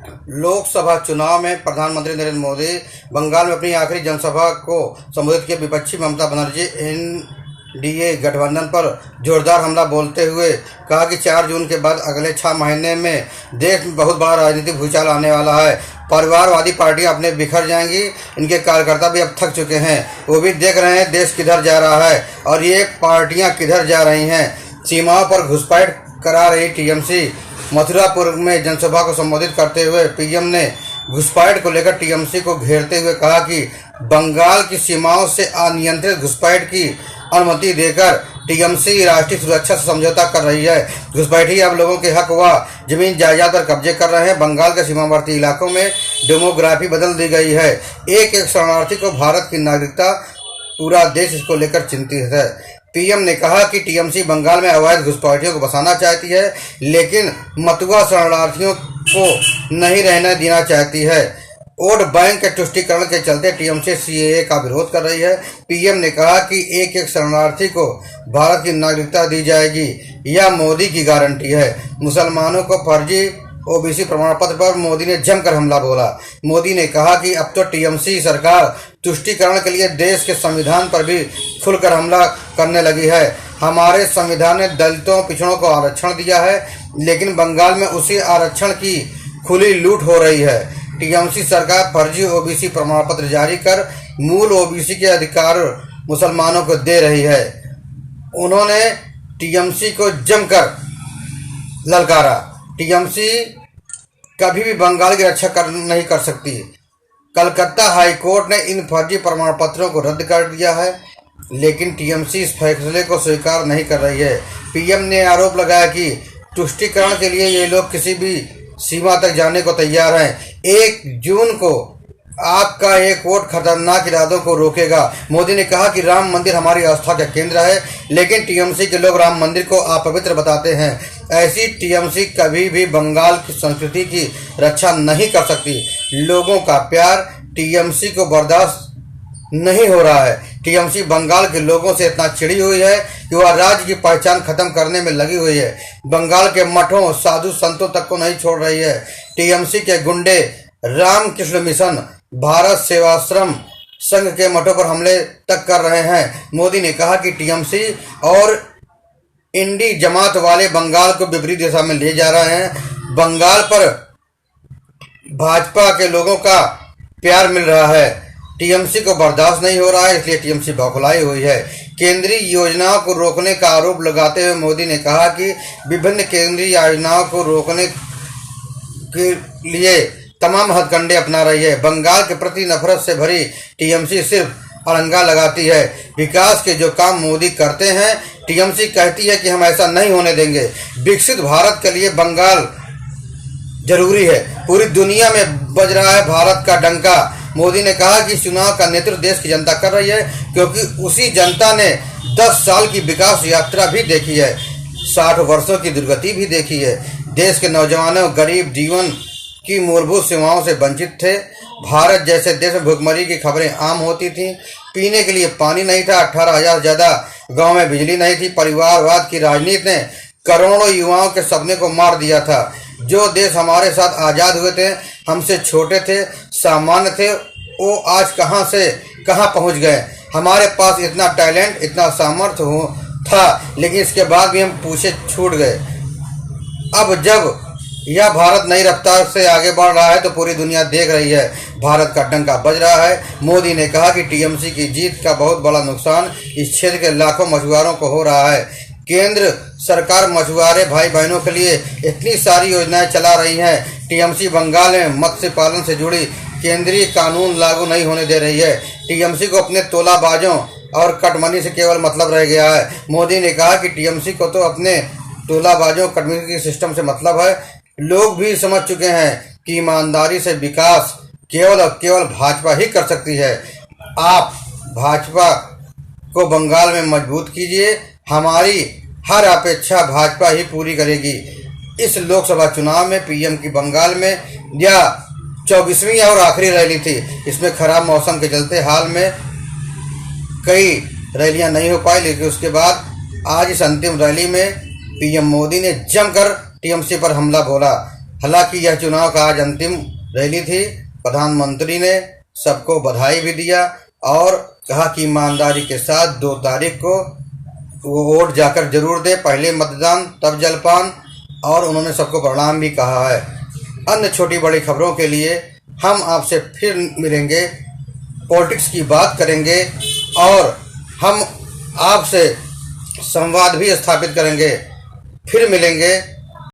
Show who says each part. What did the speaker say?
Speaker 1: लोकसभा चुनाव में प्रधानमंत्री नरेंद्र मोदी बंगाल में अपनी आखिरी जनसभा को संबोधित किया। विपक्षी ममता बनर्जी एनडीए गठबंधन पर जोरदार हमला बोलते हुए कहा कि 4 जून के बाद अगले 6 महीने में देश में बहुत बड़ा राजनीतिक भूचाल आने वाला है। परिवारवादी पार्टियां अपने बिखर जाएंगी। इनके कार्यकर्ता भी अब थक चुके हैं। वो भी देख रहे हैं देश किधर जा रहा है और ये पार्टियां किधर जा रही हैं। सीमाओं पर घुसपैठ करा रही टीएमसी। मथुरापुर में जनसभा को संबोधित करते हुए पीएम ने घुसपैठ को लेकर टीएमसी को घेरते हुए कहा कि बंगाल की सीमाओं से अनियंत्रित घुसपैठ की अनुमति देकर टीएमसी राष्ट्रीय सुरक्षा से समझौता कर रही है। घुसपैठी अब लोगों के हक व जमीन जायदाद पर कब्जे कर रहे हैं। बंगाल के सीमावर्ती इलाकों में डेमोग्राफी बदल दी गई है। एक शरणार्थी को भारत की नागरिकता, पूरा देश इसको लेकर चिंतित है। पीएम ने कहा कि टीएमसी बंगाल में अवैध घुसपैठियों को बसाना चाहती है, लेकिन मतुआ शरणार्थियों को नहीं रहने देना चाहती है। वोट बैंक के तुष्टीकरण के चलते टीएमसी सीएए का विरोध कर रही है। पीएम ने कहा कि एक शरणार्थी को भारत की नागरिकता दी जाएगी, यह मोदी की गारंटी है। मुसलमानों को फर्जी ओबीसी प्रमाण पत्र पर मोदी ने जमकर हमला बोला। मोदी ने कहा कि अब तो टीएमसी सरकार तुष्टीकरण के लिए देश के संविधान पर भी खुलकर हमला करने लगी है। हमारे संविधान ने दलितों पिछड़ों को आरक्षण दिया है, लेकिन बंगाल में उसी आरक्षण की खुली लूट हो रही है। टीएमसी सरकार फर्जी ओबीसी प्रमाण पत्र जारी कर मूल ओबीसी के अधिकार मुसलमानों को दे रही है। उन्होंने टीएमसी को जमकर ललकारा। टीएमसी कभी भी बंगाल की रक्षा नहीं कर सकती। कलकत्ता हाईकोर्ट ने इन फर्जी प्रमाण पत्रों को रद्द कर दिया है, लेकिन टीएमसी इस फैसले को स्वीकार नहीं कर रही है। पीएम ने आरोप लगाया कि तुष्टीकरण के लिए ये लोग किसी भी सीमा तक जाने को तैयार हैं। 1 जून को आपका एक वोट खतरनाक इरादों को रोकेगा। मोदी ने कहा कि राम मंदिर हमारी आस्था का केंद्र है, लेकिन टीएमसी के लोग राम मंदिर को अपवित्र बताते हैं। ऐसी टीएमसी कभी भी बंगाल की संस्कृति की रक्षा नहीं कर सकती। लोगों का प्यार टीएमसी को बर्दाश्त नहीं हो रहा है। टीएमसी बंगाल के लोगों से इतना चिड़ी हुई है कि वह राज्य की पहचान खत्म करने में लगी हुई है। बंगाल के मठों, साधु संतों तक को नहीं छोड़ रही है। टीएमसी के गुंडे रामकृष्ण मिशन, भारत सेवाश्रम संघ के मठों पर हमले तक कर रहे हैं। मोदी ने कहा कि टीएमसी और इंडी जमात वाले बंगाल को विपरीत दिशा में ले जा रहे हैं। बंगाल पर भाजपा के लोगों का प्यार मिल रहा है। टीएमसी को बर्दाश्त नहीं हो रहा है, इसलिए टीएमसी बौखलाई हुई है। केंद्रीय योजनाओं को रोकने का आरोप लगाते हुए मोदी ने कहा कि विभिन्न केंद्रीय योजनाओं को रोकने के लिए तमाम हथकंडे अपना रही है। बंगाल के प्रति नफरत से भरी टीएमसी सिर्फ अड़ंगा लगाती है। विकास के जो काम मोदी करते हैं, टीएमसी कहती है कि हम ऐसा नहीं होने देंगे। विकसित भारत के लिए बंगाल जरूरी है। पूरी दुनिया में बज रहा है भारत का डंका। मोदी ने कहा कि चुनाव का नेतृत्व देश की जनता कर रही है, क्योंकि उसी जनता ने 10 साल की विकास यात्रा भी देखी है, 60 वर्षों की दुर्गति भी देखी है। देश के नौजवानों गरीब जीवन की मूलभूत सेवाओं से वंचित थे। भारत जैसे देश में भुखमरी की खबरें आम होती थीं। पीने के लिए पानी नहीं था। 18,000 ज्यादा गांव में बिजली नहीं थी। परिवारवाद की राजनीति ने करोड़ों युवाओं के सपने को मार दिया था। जो देश हमारे साथ आजाद हुए थे, हमसे छोटे थे, सामान्य थे, वो आज कहां से कहां पहुंच गए। हमारे पास इतना टैलेंट, इतना सामर्थ्य था, लेकिन इसके बाद भी हम पीछे छूट गए। अब जब यह भारत नई रफ्तार से आगे बढ़ रहा है तो पूरी दुनिया देख रही है। भारत का डंका बज रहा है। मोदी ने कहा कि टीएमसी की जीत का बहुत बड़ा नुकसान इस क्षेत्र के लाखों मछुआरों को हो रहा है। केंद्र सरकार मछुआरे भाई बहनों के लिए इतनी सारी योजनाएं चला रही है। टीएमसी बंगाल में मत्स्य पालन से जुड़ी केंद्रीय कानून लागू नहीं होने दे रही है। टीएमसी को अपने तोलाबाजों और कटमनी से केवल मतलब रह गया है। मोदी ने कहा कि टीएमसी को तो अपने तोलाबाजों कटमनी के सिस्टम से मतलब है। लोग भी समझ चुके हैं कि ईमानदारी से विकास केवल और केवल भाजपा ही कर सकती है। आप भाजपा को बंगाल में मजबूत कीजिए। हमारी हर अपेक्षा भाजपा ही पूरी करेगी। इस लोकसभा चुनाव में पीएम की बंगाल में यह 24वीं और आखिरी रैली थी। इसमें खराब मौसम के चलते हाल में कई रैलियां नहीं हो पाई, लेकिन उसके बाद आज इस अंतिम रैली में पीएम मोदी ने जमकर टीएमसी पर हमला बोला। हालांकि यह चुनाव का आज अंतिम रैली थी। प्रधानमंत्री ने सबको बधाई भी दिया और कहा कि ईमानदारी के साथ 2 तारीख को वो वोट जाकर जरूर दे, पहले मतदान तब जलपान, और उन्होंने सबको प्रणाम भी कहा है। अन्य छोटी बड़ी खबरों के लिए हम आपसे फिर मिलेंगे, पॉलिटिक्स की बात करेंगे और हम आपसे संवाद भी स्थापित करेंगे। फिर मिलेंगे।